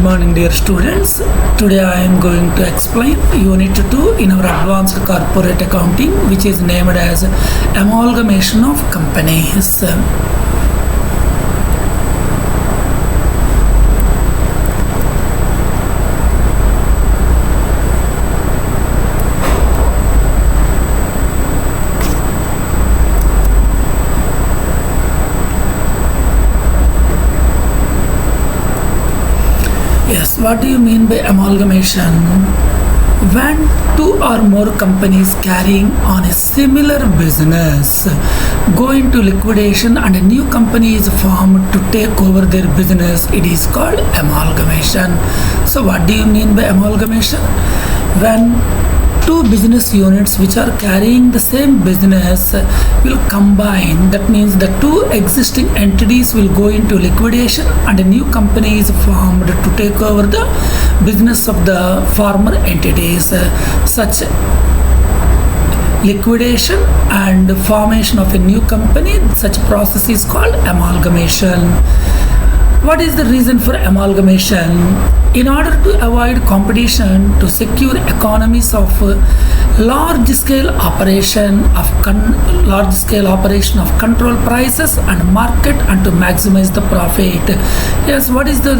morning, dear students. Today I am going to explain Unit 2 in our Advanced Corporate Accounting, which is named as Amalgamation of Companies. Yes, what do you mean by amalgamation? When two or more companies carrying on a similar business go into liquidation and a new company is formed to take over their business, it is called amalgamation. So what do you mean by amalgamation? When two business units which are carrying the same business will combine, that means the two existing entities will go into liquidation and a new company is formed to take over the business of the former entities. Such liquidation and formation of a new company, such process is called amalgamation. What is the reason for amalgamation? In order to avoid competition, to secure economies of large-scale operation of control prices and market, and to maximize the profit. Yes, what is the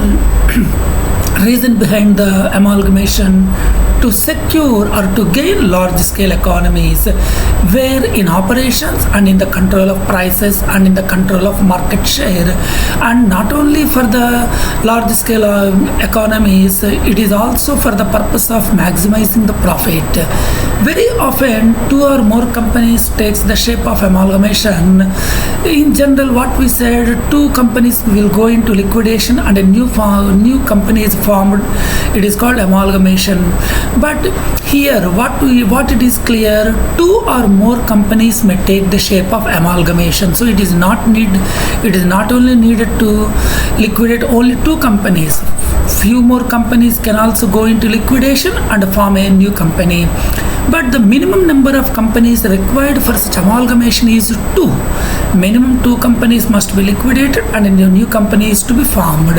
reason behind the amalgamation? To secure or to gain large-scale economies, where in operations and in the control of prices and in the control of market share, and not only for the large-scale economies, it is also for the purpose of maximizing the profit. Very often, two or more companies takes the shape of amalgamation. In general, what we said, two companies will go into liquidation and a new company is formed. It is called amalgamation. But here, what it is clear, two or more companies may take the shape of amalgamation. So it is not only needed to liquidate only two companies. Few more companies can also go into liquidation and form a new company. But the minimum number of companies required for such amalgamation is two. Minimum two companies must be liquidated and a new company is to be formed.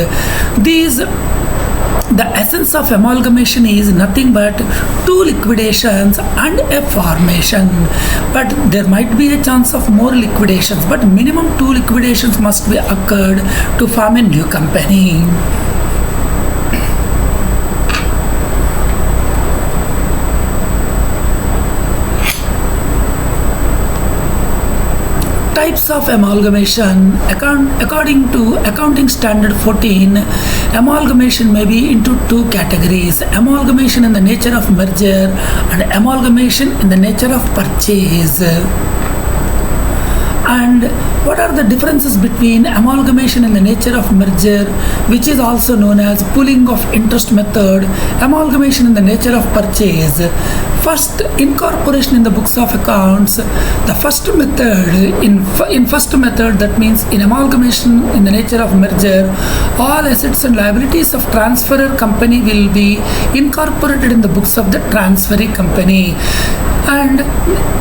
The essence of amalgamation is nothing but two liquidations and a formation. But there might be a chance of more liquidations, but minimum two liquidations must be occurred to form a new company. Types of amalgamation. According to Accounting Standard 14, amalgamation may be into two categories: amalgamation in the nature of merger and amalgamation in the nature of purchase. And what are the differences between amalgamation in the nature of merger, which is also known as pooling of interest method, amalgamation in the nature of purchase? First, incorporation in the books of accounts. The first method, in first method, that means in amalgamation in the nature of merger, all assets and liabilities of transferor company will be incorporated in the books of the transferee company. And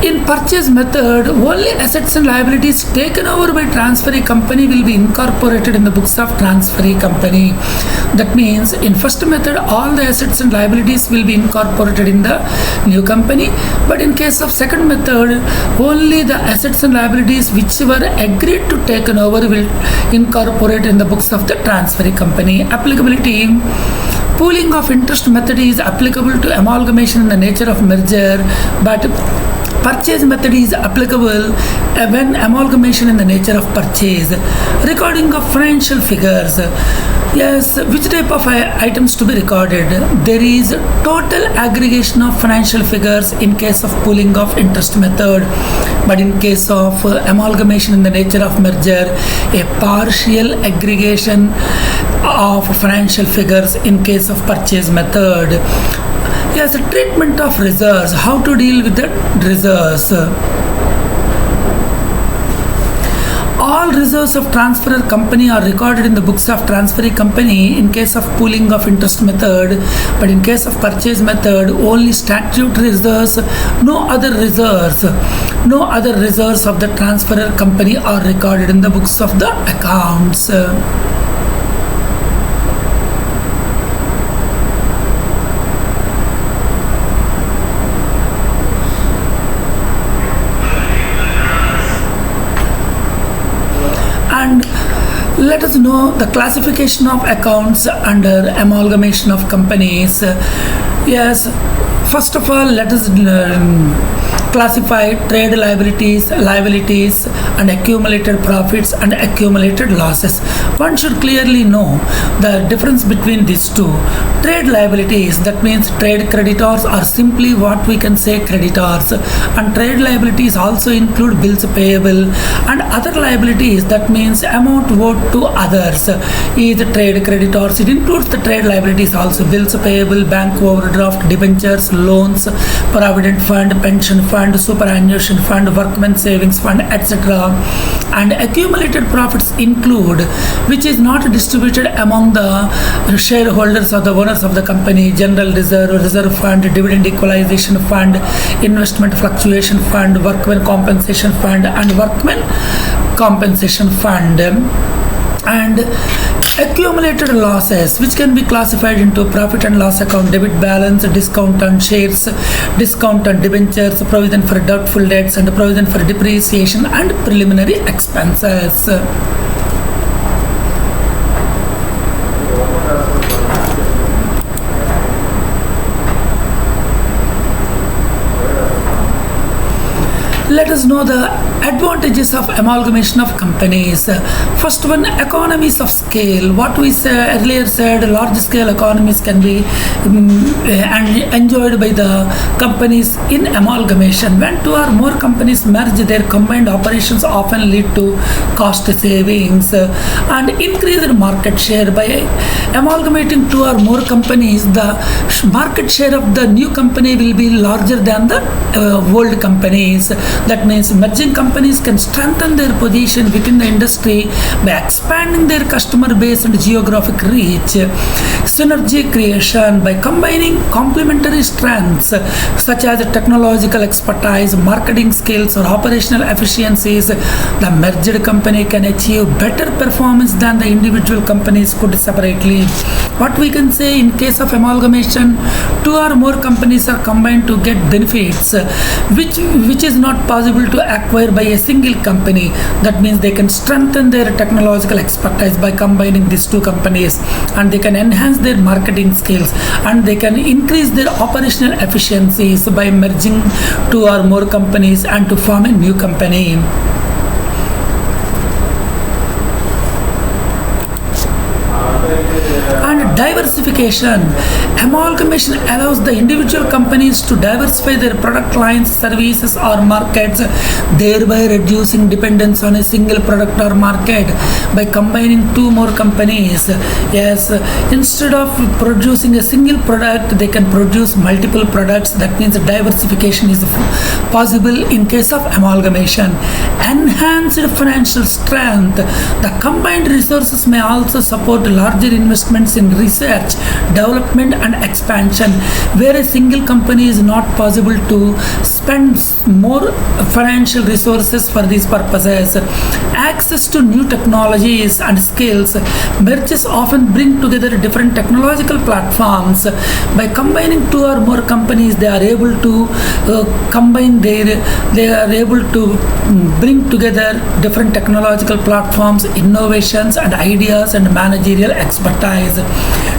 in purchase method, only assets and liabilities taken over by transferee company will be incorporated in the books of transferee company. That means in first method, all the assets and liabilities will be incorporated in the new company. But in case of second method, only the assets and liabilities which were agreed to taken over will incorporate in the books of the transferee company. Applicability. Pooling of interest method is applicable to amalgamation in the nature of merger, but purchase method is applicable when amalgamation in the nature of purchase. Recording of financial figures. Yes, which type of items to be recorded? There is total aggregation of financial figures in case of pooling of interest method, but in case of amalgamation in the nature of merger, a partial aggregation of financial figures in case of purchase method. Yes, treatment of reserves. How to deal with the reserves? All reserves of transferor company are recorded in the books of transferee company in case of pooling of interest method, but in case of purchase method, only statutory reserves, no other reserves of the transferor company are recorded in the books of the accounts. Let us know the classification of accounts under amalgamation of companies. Yes, first of all, let us classify trade liabilities, and accumulated profits and accumulated losses. One should clearly know the difference between these two. Trade liabilities, that means trade creditors, are simply what we can say creditors, and trade liabilities also include bills payable and other liabilities, that means amount owed to others is trade creditors. It includes the trade liabilities also, bills payable, bank overdraft, debentures, loans, provident fund, pension fund, superannuation fund, workmen savings fund, etc. And accumulated profits include which is not distributed among the shareholders or the owners of the company: general reserve fund, dividend equalization fund, investment fluctuation fund, workmen compensation fund, and workmen compensation fund. And accumulated losses, which can be classified into profit and loss account, debit balance, discount on shares, discount on debentures, provision for doubtful debts, and provision for depreciation and preliminary expenses. Let us know the advantages of amalgamation of companies. First one, economies of scale. What we earlier said, large scale economies can be enjoyed by the companies in amalgamation. When two or more companies merge, their combined operations often lead to cost savings and increased market share. By amalgamating two or more companies, the market share of the new company will be larger than the old companies. That means merging companies can strengthen their position within the industry by expanding their customer base and geographic reach. Synergy creation, by combining complementary strengths such as technological expertise, marketing skills, or operational efficiencies, the merged company can achieve better performance than the individual companies could separately. What we can say, in case of amalgamation, two or more companies are combined to get benefits which is not possible to acquire by a single company. That means they can strengthen their technological expertise by combining these two companies, and they can enhance their marketing skills, and they can increase their operational efficiencies by merging two or more companies and to form a new company. And diversification. Amalgamation allows the individual companies to diversify their product lines, services, or markets, thereby reducing dependence on a single product or market. By combining two more companies, yes, instead of producing a single product, they can produce multiple products. That means diversification is possible in case of amalgamation. Enhanced financial strength. The combined resources may also support larger investments in research, development, and expansion, where a single company is not possible to spend more financial resources for these purposes. Access to new technologies and skills. Mergers often bring together different technological platforms. By combining two or more companies, they are able to bring together different technological platforms, innovations, and ideas, and managerial expertise.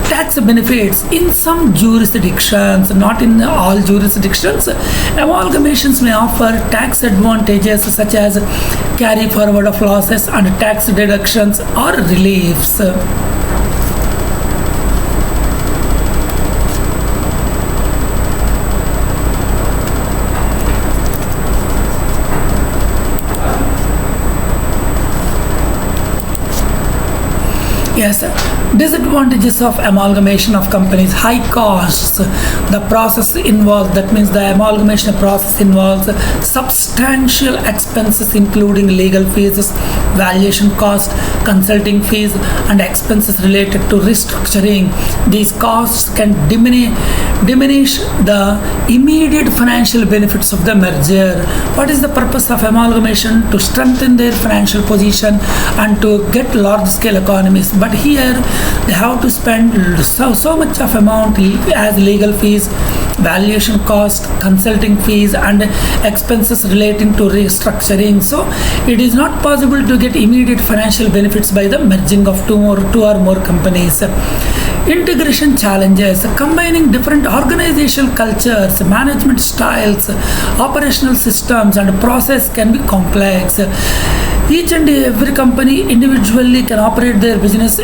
Tax benefits. In some jurisdictions, not in all jurisdictions, amalgamations may offer tax advantages such as carry forward of losses and tax deductions or reliefs. Yes, disadvantages of amalgamation of companies: high costs. The process involved, that means the amalgamation process involves substantial expenses, including legal fees, valuation cost, consulting fees, and expenses related to restructuring. These costs can diminish the immediate financial benefits of the merger. What is the purpose of amalgamation? To strengthen their financial position and to get large scale economies. but here they have to spend so much of amount as legal fees, valuation cost, consulting fees, and expenses relating to restructuring. So it is not possible to get immediate financial benefits by the merging of two or more companies. Integration challenges: combining different organizational cultures, management styles, operational systems, and process can be complex. Each and every company individually can operate their business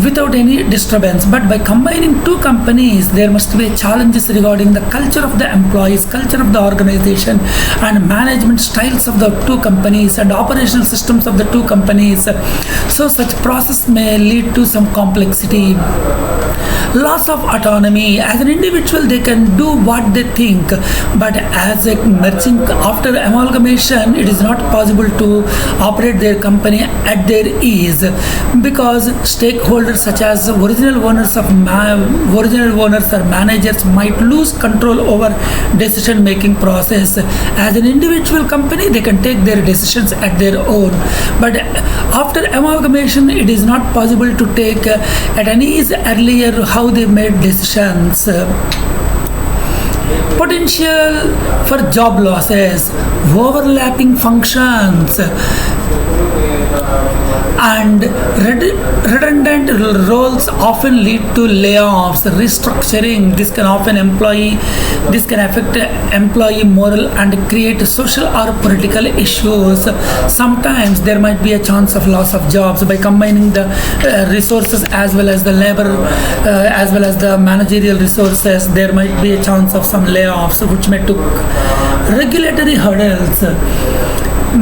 without any disturbance, but by combining two companies there must be challenges regarding the culture of the employees, culture of the organization, and management styles of the two companies and operational systems of the two companies. So such process may lead to some complexity. Loss of autonomy: as an individual they can do what they think, but as a merging after amalgamation it is not possible to operate their company at their ease, because stakeholders such as original owners or managers might lose control over decision making process. As an individual company they can take their decisions at their own, but after amalgamation it is not possible to take at an ease earlier how they made decisions. Potential for job losses: overlapping functions and redundant roles often lead to layoffs, restructuring. This can affect employee morale and create social or political issues. Sometimes there might be a chance of loss of jobs by combining the resources as well as the labor as well as the managerial resources. There might be a chance of some layoffs which may took. Regulatory hurdles: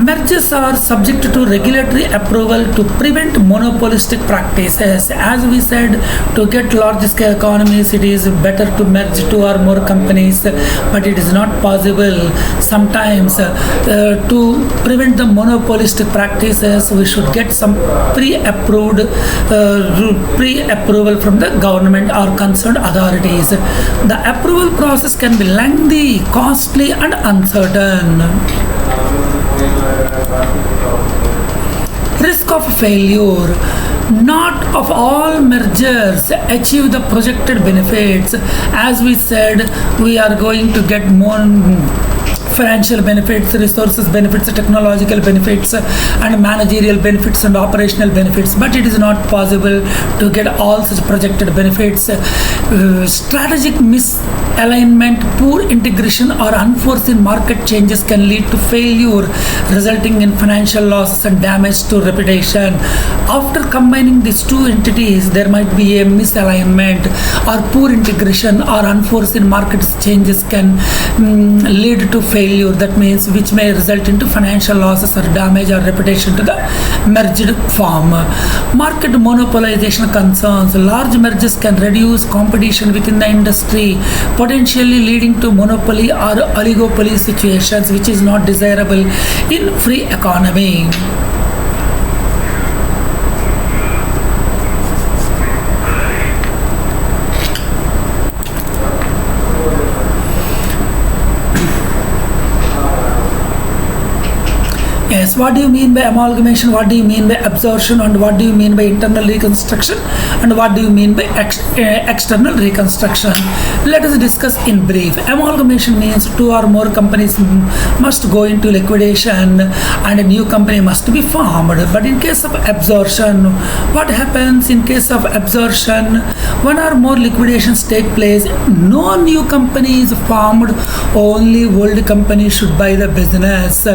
mergers are subject to regulatory approval to prevent monopolistic practices. As we said, to get large scale economies, it is better to merge two or more companies, but it is not possible. Sometimes to prevent the monopolistic practices, we should get some pre-approval from the government or concerned authorities. The approval process can be lengthy, costly, and uncertain. Risk of failure: not of all mergers achieve the projected benefits. As we said, we are going to get more financial benefits, resources benefits, technological benefits, and managerial benefits and operational benefits, but it is not possible to get all such projected benefits. Strategic misalignment, poor integration, or unforeseen market changes can lead to failure, resulting in financial losses and damage to reputation. After combining these two entities, there might be a misalignment or poor integration or unforeseen market changes can lead to failure. That means which may result into financial losses or damage or reputation to the merged firm. Market monopolization concerns: large mergers can reduce competition within the industry, potentially leading to monopoly or oligopoly situations, which is not desirable in free economy. Yes, what do you mean by amalgamation? What do you mean by absorption? And what do you mean by internal reconstruction? And what do you mean by external reconstruction? Let us discuss in brief. Amalgamation means two or more companies must go into liquidation and a new company must be formed. But in case of absorption, what happens in case of absorption? One or more liquidations take place. No new company is formed. Only old company should buy the business.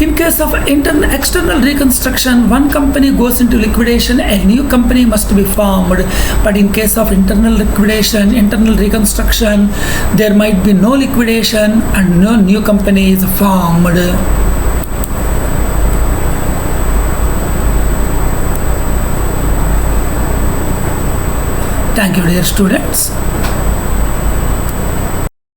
In case of external reconstruction, one company goes into liquidation, a new company must be formed. But in case of internal liquidation, internal reconstruction, there might be no liquidation and no new company is formed. Thank you, dear students.